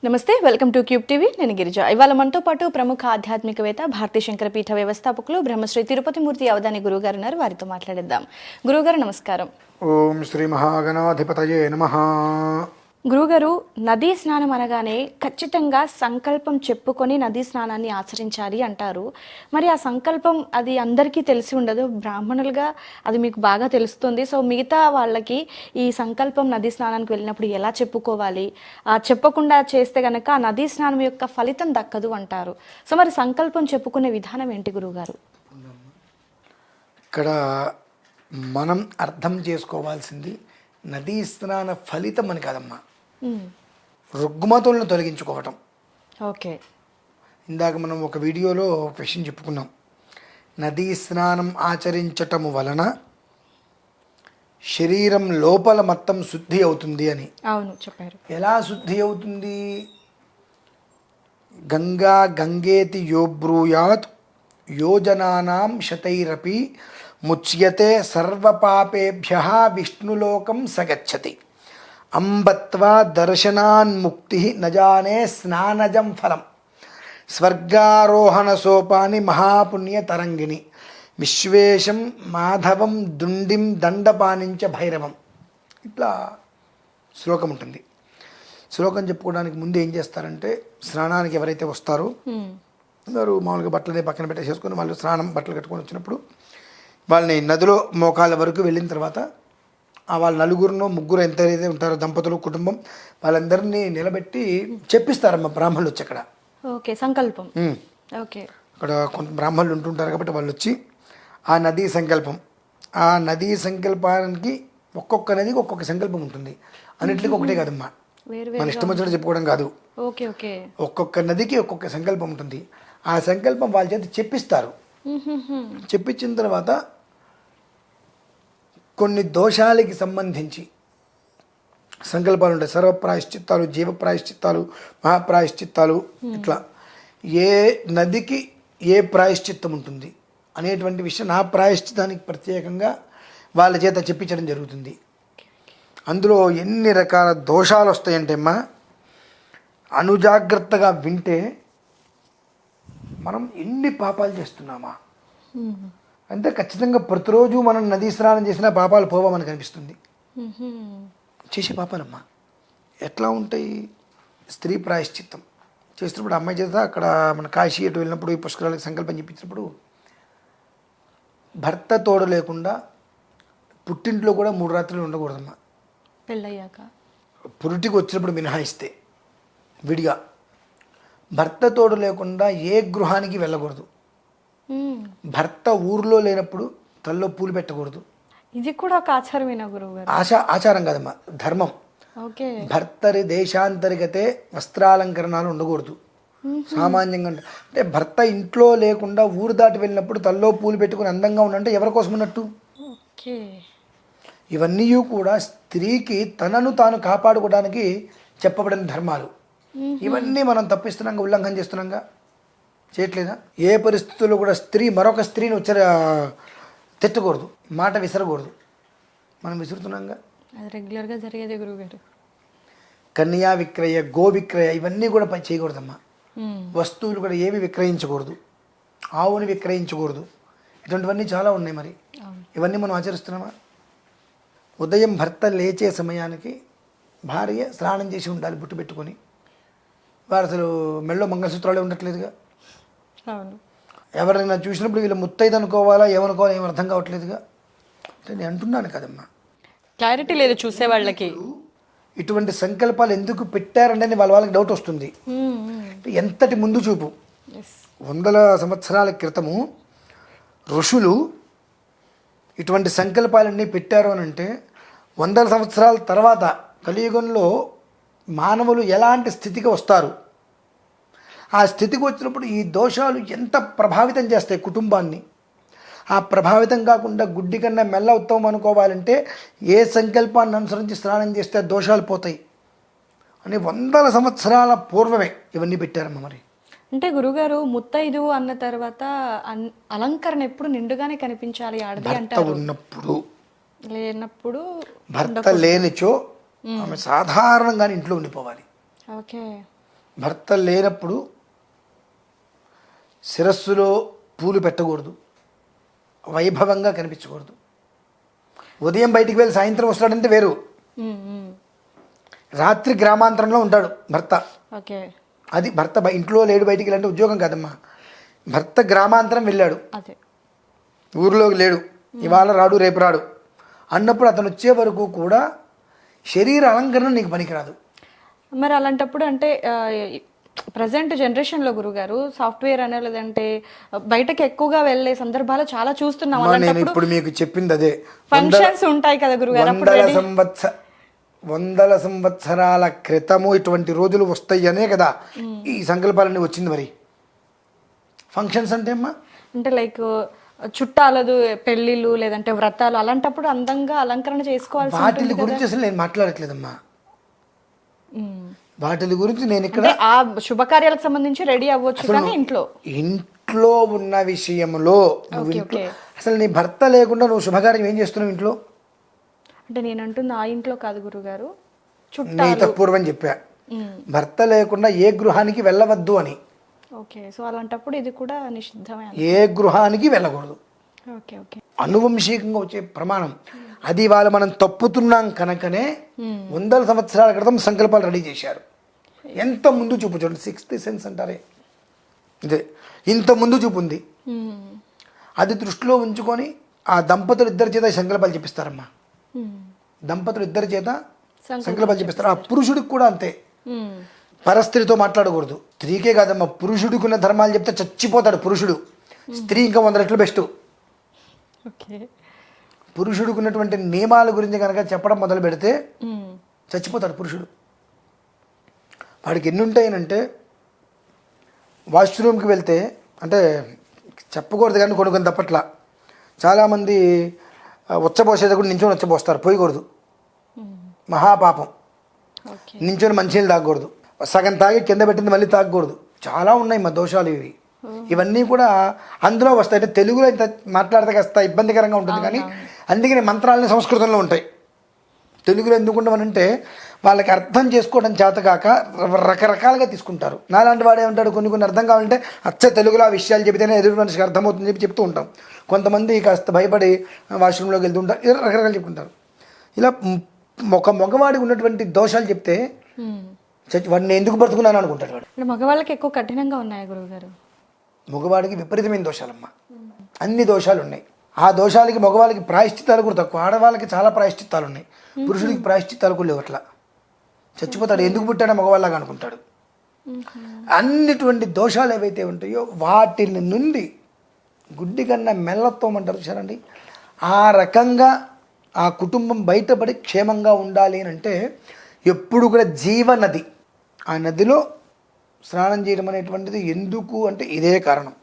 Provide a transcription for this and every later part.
నమస్తే, welcome to cube TV. నేను గిరిజ. ఇవాళ మనతో పాటు ప్రముఖ ఆధ్యాత్మికవేత్త, భారతీ శంకర పీఠ వ్యవస్థాపకులు, బ్రహ్మశ్రీ తిరుపతి మూర్తి అవధాని గురువుగారు ఉన్నారు. వారితో మాట్లాడేద్దాం. గురువుగారు నమస్కారం. ఓం శ్రీ మహాగణాధిపతయే నమః. గురువుగారు, నదీ స్నానం అనగానే ఖచ్చితంగా సంకల్పం చెప్పుకొని నదీ స్నానాన్ని ఆచరించాలి అంటారు. మరి ఆ సంకల్పం అది అందరికీ తెలిసి ఉండదు. బ్రాహ్మణులుగా అది మీకు బాగా తెలుస్తుంది. సో మిగతా వాళ్ళకి ఈ సంకల్పం నదీ స్నానానికి వెళ్ళినప్పుడు ఎలా చెప్పుకోవాలి, చెప్పకుండా చేస్తే గనక ఆ నదీ స్నానం యొక్క ఫలితం దక్కదు అంటారు. సో మరి సంకల్పం చెప్పుకునే విధానం ఏంటి గురువుగారు? ఇక్కడ మనం అర్థం చేసుకోవాల్సింది నదీ స్నాన ఫలితం అని కాదమ్మా, రుగ్మతులను తొలగించుకోవటం. ఓకే, ఇందాక మనం ఒక వీడియోలో ఒక విషయం చెప్పుకున్నాం. నదీ స్నానం ఆచరించటము వలన శరీరం లోపల మొత్తం శుద్ధి అవుతుంది అని. అవును, చెప్పారు. ఎలా శుద్ధి అవుతుంది? గంగా గంగేతి యోబ్రూయాత్ యోజనానాం శతైరపి ముచ్యతే సర్వపాపేభ్యః విష్ణులోకం సగచ్చతి అంబత్వా దర్శనాన్ముక్తి నజానే స్నానజం ఫలం స్వర్గారోహణ సోపాని మహాపుణ్య తరంగిణి విశ్వేశం మాధవం దుండిం దండపానించ భైరవం. ఇట్లా శ్లోకం ఉంటుంది. శ్లోకం చెప్పుకోవడానికి ముందు ఏం చేస్తారంటే, స్నానానికి ఎవరైతే వస్తారో వారు మామూలుగా బట్టలనే పక్కన పెట్టేసేసుకొని వాళ్ళు స్నానం బట్టలు కట్టుకొని వచ్చినప్పుడు వాళ్ళని నదిలో మోకాళ్ళ వరకు వెళ్ళిన తర్వాత వాళ్ళ నలుగురునో ముగ్గురు ఎంతైతే ఉంటారో దంపతులు కుటుంబం వాళ్ళందరినీ నిలబెట్టి చెప్పిస్తారమ్మ బ్రాహ్మణులు వచ్చి అక్కడ. ఓకే, సంకల్పం. ఓకే, అక్కడ కొంత బ్రాహ్మణులు ఉంటుంటారు కాబట్టి వాళ్ళు వచ్చి ఆ నదీ సంకల్పం, ఆ నదీ సంకల్పానికి ఒక్కొక్క నదికి ఒక్కొక్క సంకల్పం ఉంటుంది. అన్నింటికి ఒకటే కాదమ్మా, మన ఇష్టం వచ్చినట్టు చెప్పుకోవడం కాదు. ఓకే ఓకే, ఒక్కొక్క నదికి ఒక్కొక్క సంకల్పం ఉంటుంది. ఆ సంకల్పం వాళ్ళ చేత చెప్పిస్తారు. చెప్పించిన తర్వాత కొన్ని దోషాలకి సంబంధించి సంకల్పాలు ఉంటాయి. సర్వప్రాయశ్చిత్తాలు, జీవప్రాయశ్చిత్తాలు, మహాప్రాయశ్చిత్తాలు. ఇట్లా ఏ నదికి ఏ ప్రాయశ్చిత్తం ఉంటుంది అనేటువంటి విషయం ఆ ప్రాయశ్చిత్తానికి ప్రత్యేకంగా వాళ్ళ చేత చెప్పించడం జరుగుతుంది. అందులో ఎన్ని రకాల దోషాలు వస్తాయంటే అమ్మా, అనుజాగ్రత్తగా వింటే మనం ఎన్ని పాపాలు చేస్తున్నామా అంటే ఖచ్చితంగా ప్రతిరోజు మనం నదీ స్నానం చేసినా పాపాలు పోవా మనకు అనిపిస్తుంది. చేసే పాపాలమ్మా ఎట్లా ఉంటాయి? స్త్రీ ప్రాయశ్చిత్తం చేసినప్పుడు అమ్మాయి చేత అక్కడ మన కాశీ అటు వెళ్ళినప్పుడు ఈ పుష్కరాలకు సంకల్పం చెప్పించినప్పుడు భర్త తోడు లేకుండా పుట్టింట్లో కూడా 3 రాత్రులు ఉండకూడదమ్మా. పెళ్ళయ్యాక పురిటికి వచ్చినప్పుడు మినహాయిస్తే విడిగా భర్త తోడు లేకుండా ఏ గృహానికి వెళ్ళకూడదు. భర్త ఊర్లో లేనప్పుడు తల్లో పూలు పెట్టకూడదు. ఇది కూడా ఒక ఆచారమేనా గురువు గారు? ఆచారం కాదమ్మా, ధర్మం. ఓకే, భర్తరి దేశాంతరిగతే వస్త్రాలంకరణాలు ఉండకూడదు. సామాన్యంగా అంటే భర్త ఇంట్లో లేకుండా ఊరు దాటి వెళ్ళినప్పుడు తల్లో పూలు పెట్టుకుని అందంగా ఉండంటే ఎవరి కోసం ఉన్నట్టు? ఓకే, ఇవన్నీ కూడా స్త్రీకి తనను తాను కాపాడుకోవడానికి చెప్పబడిన ధర్మాలు. ఇవన్నీ మనం తప్పిస్తున్నాంగా, ఉల్లంఘన చేస్తున్నాంగా, చేయట్లేదా? ఏ పరిస్థితుల్లో కూడా స్త్రీ మరొక స్త్రీని తిట్టకూడదు, మాట విసరకూడదు. మనం విసురుతున్నాంగా. అది రెగ్యులర్గా జరిగేదే గురువుగారు. కన్యా విక్రయ, గో విక్రయ ఇవన్నీ కూడా చేయకూడదమ్మా. వస్తువులు కూడా ఏవి విక్రయించకూడదు, ఆవుని విక్రయించకూడదు. ఇటువంటివన్నీ చాలా ఉన్నాయి. మరి ఇవన్నీ మనం ఆచరిస్తున్నామా? ఉదయం భర్త లేచే సమయానికి భార్య స్నానం చేసి ఉండాలి, బుట్టు పెట్టుకొని. వారు అసలు మెళ్ళో మంగళసూత్రాలే ఉండట్లేదుగా. అవును, ఎవరైనా చూసినప్పుడు వీళ్ళు ముత్తైదు అనుకోవాలా, ఏమనుకోవాలో ఏం అర్థం కావట్లేదుగా. అంటే నేను అంటున్నాను కదమ్మా, క్లారిటీ లేదు చూసే వాళ్ళకి. ఇటువంటి సంకల్పాలు ఎందుకు పెట్టారంటే వాళ్ళకి డౌట్ వస్తుంది. ఎంతటి ముందు చూపు. 100 సంవత్సరాల క్రితము ఋషులు ఇటువంటి సంకల్పాలన్నీ పెట్టారు అని అంటే 100 సంవత్సరాల తర్వాత కలియుగంలో మానవులు ఎలాంటి స్థితికి వస్తారు, ఆ స్థితికి వచ్చినప్పుడు ఈ దోషాలు ఎంత ప్రభావితం చేస్తాయి కుటుంబాన్ని. ఆ ప్రభావితం కాకుండా గుడ్డి కన్నా మెల్ల ఉత్తమం అనుకోవాలంటే ఏ సంకల్పాన్ని అనుసరించి స్నానం చేస్తే దోషాలు పోతాయి అని 100 సంవత్సరాల పూర్వమే ఇవన్నీ పెట్టారమ్మ. మరి అంటే గురుగారు, ముత్తైదు అన్న తర్వాత అలంకరణ ఎప్పుడు నిండుగానే కనిపించాలి ఆడది అంటారు. ఉన్నప్పుడు లేనప్పుడు, భర్త లేనిచో ఆమె సాధారణంగానే ఇంట్లో ఉండిపోవాలి. ఓకే, భర్త లేనప్పుడు శిరస్సులో పూలు పెట్టకూడదు, వైభవంగా కనిపించకూడదు. ఉదయం బయటికి వెళ్ళి సాయంత్రం వస్తాడంటే వేరు. రాత్రి గ్రామాంతరంలో ఉంటాడు భర్త. ఓకే. అది భర్త ఇంట్లో లేడు, బయటికి వెళ్ళంటే ఉద్యోగం కాదమ్మా. భర్త గ్రామాంతరం వెళ్ళాడు, అదే ఊరిలోకి లేడు, ఇవాళ రాడు రేపు రాడు అన్నప్పుడు అతను వచ్చే వరకు కూడా శరీర అలంకరణ నీకు పనికిరాదు. మరి అలాంటప్పుడు అంటే ప్రజెంట్ జనరేషన్లో గురుగారు సాఫ్ట్వేర్ అనే లేదంటే బయటకి ఎక్కువగా వెళ్ళే సందర్భాలు చాలా చూస్తున్నాం. నేను ఇప్పుడు మీకు చెప్పింది అదే. ఫంక్షన్స్ ఉంటాయి కదా గురుగారు, వందల సంవత్సరాల క్రితము ఇటువంటి రోజులు వస్తాయి అనే కదా ఈ సంకల్పాలన్నీ వచ్చింది. మరి ఫంక్షన్స్ అంటే అమ్మా అంటే లైక్ చుట్టాలదు పెళ్ళిళ్ళు లేదంటే వ్రతాలు, అలాంటప్పుడు అందంగా అలంకరణ చేసుకోవాల్సి వాటి గురించి అసలు నేను మాట్లాడట్లేదమ్మా. వాటి గురించి నేను ఇక్కడ ఆ శుభకార్యాలకు సంబంధించి రెడీ అవ్వచ్చు, కానీ ఇంట్లో ఉన్న విషయంలో అసలు నీ భర్త లేకుండా నువ్వు శుభకార్యం ఏం చేస్తున్నావు ఇంట్లో? అంటే నేను అంటుంది ఆ ఇంట్లో కాదు గురుగారు, చుట్టాలు. పూర్వం చెప్పా భర్త లేకుండా ఏ గృహానికి వెళ్ళవద్దు అని. ఓకే. సో అలాంటప్పుడు ఇది కూడా నిషిద్ధమే, ఏ గృహానికి వెళ్ళకూడదు. Okay okay. అనువంశికంగా వచ్చే ప్రమాణం అది. వాళ్ళు మనం తప్పుతున్నాం కనుకనే వందల సంవత్సరాల క్రితం సంకల్పాలు రెడీ చేశారు. ఎంత ముందు చూపు చూడండి, 6th సెన్స్ అంటారే ఇదే, ఇంత ముందు చూపు ఉంది. అది దృష్టిలో ఉంచుకొని ఆ దంపతులు ఇద్దరి చేత సంకల్పాలు చెప్పిస్తారమ్మా. దంపతులు ఇద్దరి చేత సంకల్పాలు చెప్పిస్తారు. ఆ పురుషుడికి కూడా అంతే, పరస్త్రీతో మాట్లాడకూడదు. స్త్రీకే కాదమ్మా, పురుషుడికి ఉన్న ధర్మాలు చెప్తే చచ్చిపోతాడు పురుషుడు. స్త్రీ ఇంకా 100 రెట్లు బెస్ట్. పురుషుడికి ఉన్నటువంటి నియమాల గురించి కనుక చెప్పడం మొదలు పెడితే చచ్చిపోతాడు పురుషుడు. వాడికి ఎన్ని ఉంటాయనంటే, వాష్రూమ్కి వెళ్తే అంటే చెప్పకూడదు కానీ కొన్ని తప్పట్ల చాలామంది ఉచ్చబోసేది కూడా నించొని ఉచ్చబోస్తారు, పోయకూడదు, మహాపాపం. నించొని మంచినీళ్ళు తాగకూడదు, సగం తాగి కింద పెట్టింది మళ్ళీ తాగకూడదు. చాలా ఉన్నాయి మా దోషాలు ఇవి. ఇవన్నీ కూడా అందులో వస్తాయి. అంటే తెలుగులో ఇంత మాట్లాడితే కాస్త ఇబ్బందికరంగా ఉంటుంది, కానీ అందుకని మంత్రాలని సంస్కృతంలో ఉంటాయి. తెలుగులో ఎందుకు ఉండమనంటే వాళ్ళకి అర్థం చేసుకోవడం చేతకాక రకరకాలుగా తీసుకుంటారు. నాలాంటి వాడే ఉంటాడు, కొన్ని అర్థం కావాలంటే అచ్చ తెలుగులో ఆ విషయాలు చెబితేనే ఎదుటి మనిషికి అర్థమవుతుందని చెప్పి చెప్తూ ఉంటాం. కొంతమంది కాస్త భయపడి వాష్రూమ్లోకి వెళ్తుంటారు, రకరకాలు చెప్పుకుంటారు. ఇలా ఒక మగవాడికి ఉన్నటువంటి దోషాలు చెప్తే వాడిని ఎందుకు బ్రతుకున్నాను అనుకుంటాడు వాడు. మగవాళ్ళకి ఎక్కువ కఠినంగా ఉన్నాయా గురువుగారు? మగవాడికి విపరీతమైన దోషాలమ్మా, అన్ని దోషాలు ఉన్నాయి. ఆ దోషాలకి మగవాళ్ళకి ప్రాయశ్చిత్తాలు కూడా తక్కువ, ఆడవాళ్ళకి చాలా ప్రాయశ్చిత్తాలు ఉన్నాయి. పురుషుడికి ప్రాయశ్చిత్తాలు కూడా లేవు. అట్లా చచ్చిపోతాడు, ఎందుకు పుట్టాడో మగవాళ్ళగా అనుకుంటాడు. అన్నిటువంటి దోషాలు ఏవైతే ఉంటాయో వాటిని నుండి గుడ్డి కన్నా మెల్లతోమంటారు చూసారండి, ఆ రకంగా ఆ కుటుంబం బయటపడి క్షేమంగా ఉండాలి అని అంటే ఎప్పుడు కూడా జీవనది, ఆ నదిలో స్నానం చేయడం అనేటువంటిది ఎందుకు అంటే ఇదే కారణం.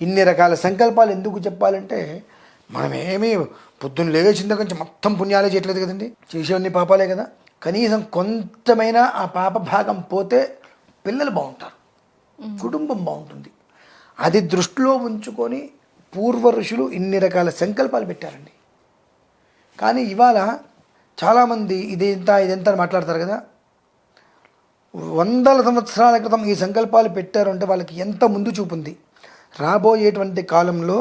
ఇన్ని రకాల సంకల్పాలు ఎందుకు చెప్పాలంటే మనమేమీ పొద్దున్న లేచిన దగ్గర నుంచి మొత్తం పుణ్యాలే చేయట్లేదు కదండి, చేసేవన్నీ పాపాలే కదా. కనీసం కొంతమైనా ఆ పాప భాగం పోతే పిల్లలు బాగుంటారు, కుటుంబం బాగుంటుంది. అది దృష్టిలో ఉంచుకొని పూర్వ ఋషులు ఇన్ని రకాల సంకల్పాలు పెట్టారండి. కానీ ఇవాళ చాలామంది ఇదంతా అని మాట్లాడతారు కదా. వందల సంవత్సరాల క్రితం ఈ సంకల్పాలు పెట్టారు అంటే వాళ్ళకి ఎంత ముందు చూపుంది. రాబోయేటువంటి కాలంలో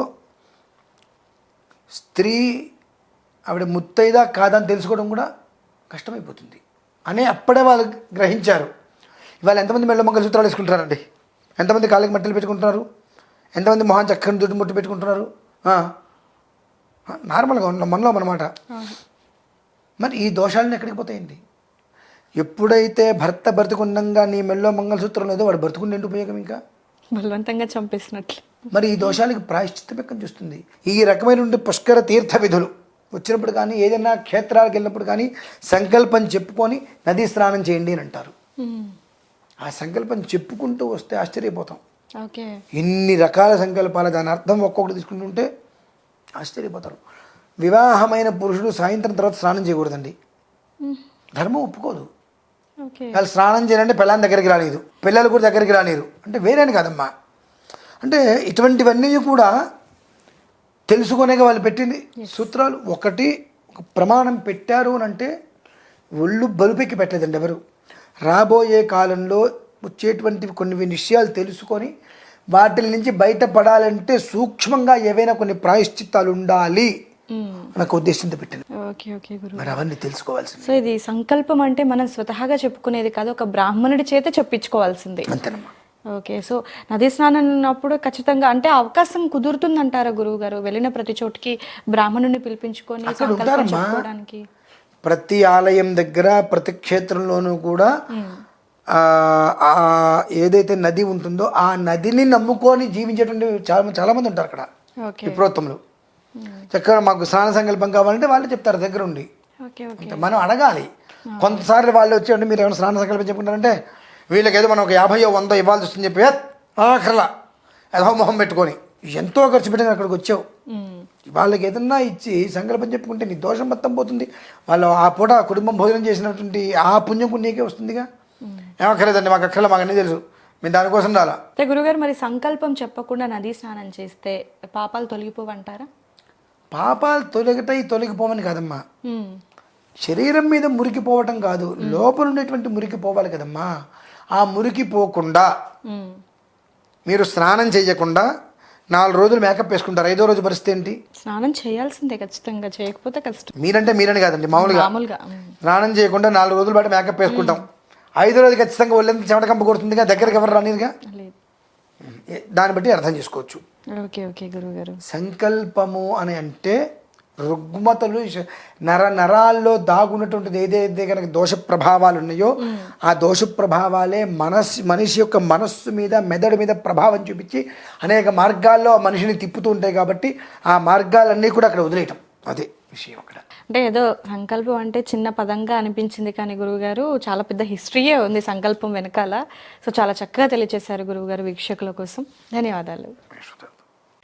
స్త్రీ ఆవిడ ముత్తైదా కాదని తెలుసుకోవడం కూడా కష్టమైపోతుంది అని అప్పుడే వాళ్ళు గ్రహించారు. ఇవాళ ఎంతమంది మెళ్ళ మంగళసూత్రాలు వేసుకుంటారండి, ఎంతమంది కాళ్ళకి మట్టెలు పెట్టుకుంటున్నారు, ఎంతమంది మొహం చక్కని దుడ్డు ముట్టు పెట్టుకుంటున్నారు. నార్మల్గా ఉన్న మనలో అన్నమాట. మరి ఈ దోషాలను ఎక్కడికి పోతాయండి? ఎప్పుడైతే భర్త బ్రతుకుండగా నీ మెల్లో మంగళసూత్రం లేదో వాడు బ్రతుకుండే ఉపయోగం, ఇంకా బలవంతంగా చంపేసినట్లు. మరి ఈ దోషాలకి ప్రాయశ్చిత్తం ఎక్కడి చూస్తుంది? ఈ రకమైన పుష్కర తీర్థ విధులు వచ్చినప్పుడు కానీ ఏదైనా క్షేత్రాలకు వెళ్ళినప్పుడు కానీ సంకల్పం చెప్పుకొని నదీ స్నానం చేయండి అని అంటారు. ఆ సంకల్పం చెప్పుకుంటూ వస్తే ఆశ్చర్యపోతాం. ఇన్ని రకాల సంకల్పాలు, దాని అర్థం ఒక్కొక్కటి తీసుకుంటుంటే ఆశ్చర్యపోతారు. వివాహమైన పురుషుడు సాయంత్రం తర్వాత స్నానం చేయకూడదండి, ధర్మం ఒప్పుకోదు. వాళ్ళు స్నానం చేయాలంటే పిల్లల దగ్గరికి రాలేదు, పిల్లలు కూడా దగ్గరికి రానిరు అంటే వేరేని కాదమ్మా. అంటే ఇటువంటివన్నీ కూడా తెలుసుకునేగా వాళ్ళు పెట్టింది సూత్రాలు. ఒక ప్రమాణం పెట్టారు అని అంటే ఒళ్ళు బలుపెక్కి పెట్టలేదండి ఎవరు. రాబోయే కాలంలో వచ్చేటువంటి కొన్ని విషయాలు తెలుసుకొని వాటి నుంచి బయటపడాలంటే సూక్ష్మంగా ఏవైనా కొన్ని ప్రాయశ్చిత్తాలు ఉండాలి నాకు ఉద్దేశంతో పెట్టింది. ఓకే ఓకే గురు. మరి అవన్నీ తెలుసుకోవాల్సింది. సో ఇది సంకల్పం అంటే మనం స్వతహాగా చెప్పుకునేది కాదు, ఒక బ్రాహ్మణుడి చేత చెప్పించుకోవాల్సింది. అంతేనమ్మా. ఓకే. సో నదీ స్నానం అన్నప్పుడు ఖచ్చితంగా అంటే అవకాశం కుదురుతుందంటారా గురువు గారు? వెళ్ళిన ప్రతి చోటికి బ్రాహ్మణుని పిలిపించుకొని అక్కడ సంకల్పం ఉంటారమ్మా. చెప్పుకోవడానికి? ప్రతి ఆలయం దగ్గర ప్రతి క్షేత్రంలోనూ కూడా ఏదైతే నది ఉంటుందో ఆ నదిని నమ్ముకొని జీవించేటువంటి చాలా మంది ఉంటారు అక్కడ. ఓకే విప్రోత్తములు చక్కగా మాకు స్నాన సంకల్పం కావాలంటే వాళ్ళు చెప్తారు దగ్గర ఉండి. Okay okay. అంటే మనం అడగాలి. కొంతసార్లు వాళ్ళు వచ్చి అంటే మీరు ఏమైనా స్నాన సంకల్పం చెప్పుకుంటారంటే వీళ్ళకి ఏదో మనం ఒక 50-100 ఇవ్వాల్సి వస్తుందని చెప్పి ఆఖరలా ఏదో మొహం పెట్టుకొని ఎంతో ఖర్చు పెట్టిన అక్కడికి వచ్చావు. వాళ్ళకి ఏదన్నా ఇచ్చి సంకల్పం చెప్పుకుంటే నీ దోషం మొత్తం పోతుంది. వాళ్ళు ఆ పూట కుటుంబం భోజనం చేసినటువంటి ఆ పుణ్యం నీకే వస్తుందిగా. ఏమక్కర్లేదండి మాకు అక్కర్లే, మాకు అన్నీ తెలుసు, మేము దానికోసం రాలా. గురుగారు మరి సంకల్పం చెప్పకుండా నదీ స్నానం చేస్తే పాపాలు తొలగిపోవంటారా? పాపాలు తొలగిపోవని కాదమ్మా, శరీరం మీద మురికిపోవటం కాదు, లోపల ఉండేటువంటి మురికి పోవాలి కదమ్మా. ఆ మురికి పోకుండా మీరు స్నానం చేయకుండా 4 రోజులు మేకప్ వేసుకుంటారు. 5వ రోజు పరిస్థితి ఏంటి? స్నానం చేయాల్సిందే ఖచ్చితంగా, చేయకపోతే కష్టం. మీరని కాదండి, మామూలుగా స్నానం చేయకుండా 4 రోజుల పాటు మేకప్ వేసుకుంటాం. 5వ రోజు ఖచ్చితంగా ఒళ్ళంతా చెమటకంప కొడుతుందిగా, దగ్గరికి ఎవరు రానిదిగా. దాన్ని బట్టి అర్థం చేసుకోవచ్చు. ఓకే ఓకే గురుగారు. సంకల్పము అని అంటే రుగ్మతలు నరాల్లో దాగున్నటువంటిది ఏదైతే కనుక దోష ప్రభావాలు ఉన్నాయో ఆ దోష ప్రభావాలే మనిషి యొక్క మనస్సు మీద మెదడు మీద ప్రభావం చూపించి అనేక మార్గాల్లో ఆ మనిషిని తిప్పుతూ ఉంటాయి. కాబట్టి ఆ మార్గాలన్నీ కూడా అక్కడ వదిలేయటం, అదే విషయం అక్కడ. అంటే ఏదో సంకల్పం అంటే చిన్న పదంగా అనిపించింది కానీ గురువుగారు చాలా పెద్ద హిస్టరీయే ఉంది సంకల్పం వెనకాల. సో చాలా చక్కగా తెలియజేశారు గురువుగారు వీక్షకుల కోసం. ధన్యవాదాలు.